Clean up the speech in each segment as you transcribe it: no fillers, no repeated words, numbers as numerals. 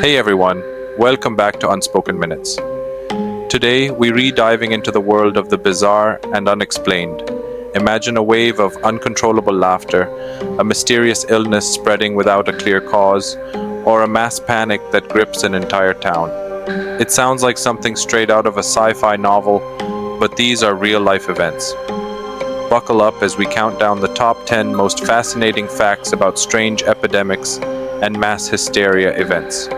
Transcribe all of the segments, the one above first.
Hey everyone, welcome back to Unspoken Minutes. Today, we re-diving into the world of the bizarre and unexplained. Imagine a wave of uncontrollable laughter, a mysterious illness spreading without a clear cause, or a mass panic that grips an entire town. It sounds like something straight out of a sci-fi novel, but these are real-life events. Buckle up as we count down the top 10 most fascinating facts about strange epidemics and mass hysteria events.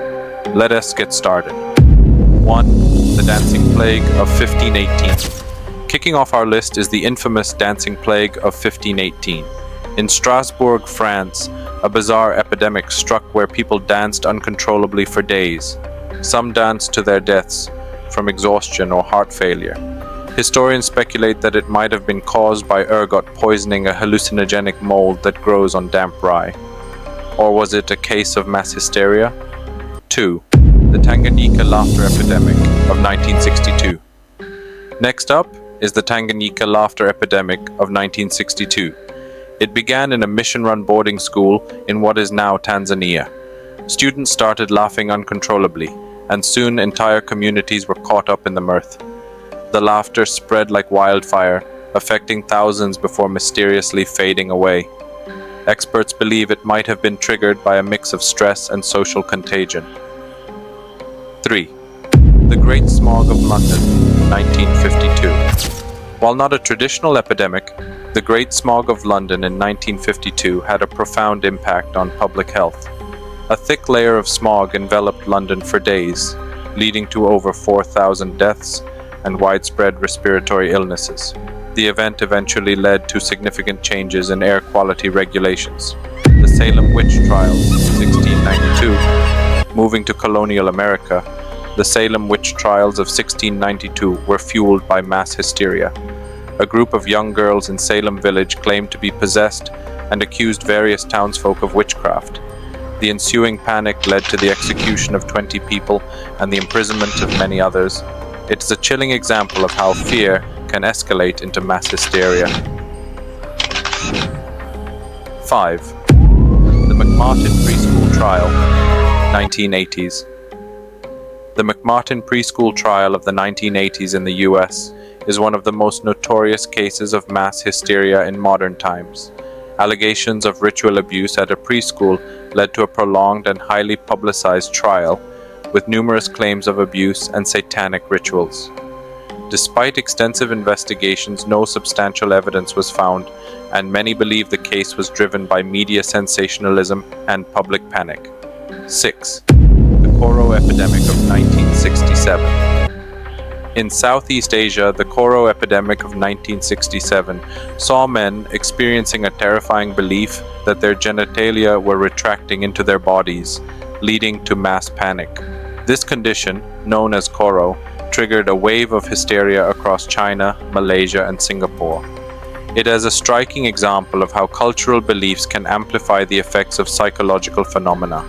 Let us get started. 1. The Dancing Plague of 1518. Kicking off our list is the infamous Dancing Plague of 1518. In Strasbourg, France, a bizarre epidemic struck where people danced uncontrollably for days. Some danced to their deaths from exhaustion or heart failure. Historians speculate that it might have been caused by ergot poisoning, a hallucinogenic mold that grows on damp rye. Or was it a case of mass hysteria? 2. The Tanganyika laughter epidemic of 1962. Next up is the Tanganyika laughter epidemic of 1962. It began in a mission-run boarding school in what is now Tanzania. Students started laughing uncontrollably, and soon entire communities were caught up in the mirth. The laughter spread like wildfire, affecting thousands before mysteriously fading away. Experts believe it might have been triggered by a mix of stress and social contagion. 3. The Great Smog of London, 1952. While not a traditional epidemic, the Great Smog of London in 1952 had a profound impact on public health. A thick layer of smog enveloped London for days, leading to over 4,000 deaths and widespread respiratory illnesses. The event eventually led to significant changes in air quality regulations. The Salem witch trials, 1692. Moving to colonial America, the Salem witch trials of 1692 were fueled by mass hysteria. A group of young girls in Salem village claimed to be possessed and accused various townsfolk of witchcraft. The ensuing panic led to the execution of 20 people and the imprisonment of many others. It is a chilling example of how fear can escalate into mass hysteria. 5. The McMartin Preschool Trial, 1980s. The McMartin Preschool Trial of the 1980s in the US is one of the most notorious cases of mass hysteria in modern times. Allegations of ritual abuse at a preschool led to a prolonged and highly publicized trial, with numerous claims of abuse and satanic rituals. Despite extensive investigations, no substantial evidence was found, and many believe the case was driven by media sensationalism and public panic. 6. The Koro Epidemic of 1967. In Southeast Asia, the Koro Epidemic of 1967 saw men experiencing a terrifying belief that their genitalia were retracting into their bodies, leading to mass panic. This condition, known as Koro, triggered a wave of hysteria across China, Malaysia, and Singapore. It is a striking example of how cultural beliefs can amplify the effects of psychological phenomena.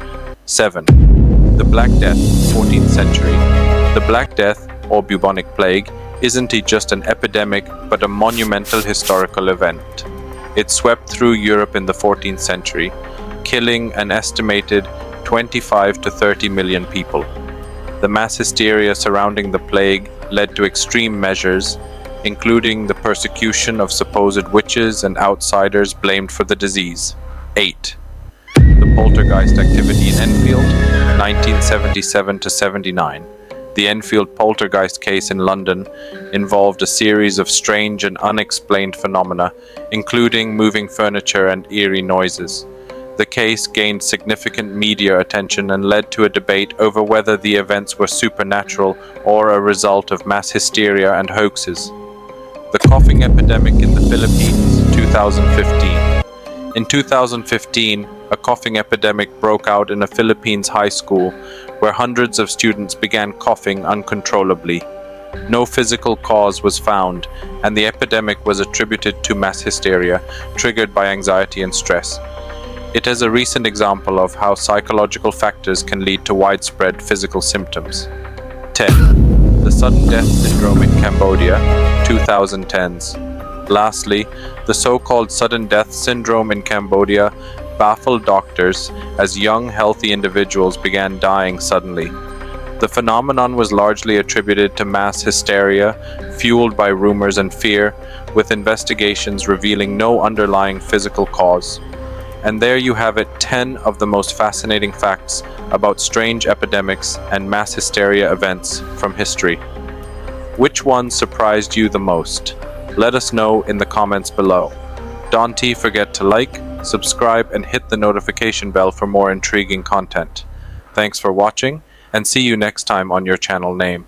7. The Black Death, 14th century. The Black Death, or bubonic plague, isn't just an epidemic but a monumental historical event. It swept through Europe in the 14th century, killing an estimated 25 to 30 million people. The mass hysteria surrounding the plague led to extreme measures, including the persecution of supposed witches and outsiders blamed for the disease. 8. The Poltergeist activity in Enfield, 1977 to 79. The Enfield poltergeist case in London involved a series of strange and unexplained phenomena, including moving furniture and eerie noises. The case gained significant media attention and led to a debate over whether the events were supernatural or a result of mass hysteria and hoaxes. The coughing epidemic in the Philippines, 2015. In 2015, a coughing epidemic broke out in a Philippines high school where hundreds of students began coughing uncontrollably. No physical cause was found, and the epidemic was attributed to mass hysteria, triggered by anxiety and stress. It is a recent example of how psychological factors can lead to widespread physical symptoms. 10. The sudden death syndrome in Cambodia, 2010s. Lastly, the so-called sudden death syndrome in Cambodia baffled doctors as young, healthy individuals began dying suddenly. The phenomenon was largely attributed to mass hysteria, fueled by rumors and fear, with investigations revealing no underlying physical cause. And there you have it, 10 of the most fascinating facts about strange epidemics and mass hysteria events from history. Which one surprised you the most? Let us know in the comments below. Don't forget to like, subscribe, and hit the notification bell for more intriguing content. Thanks for watching, and see you next time on your channel name.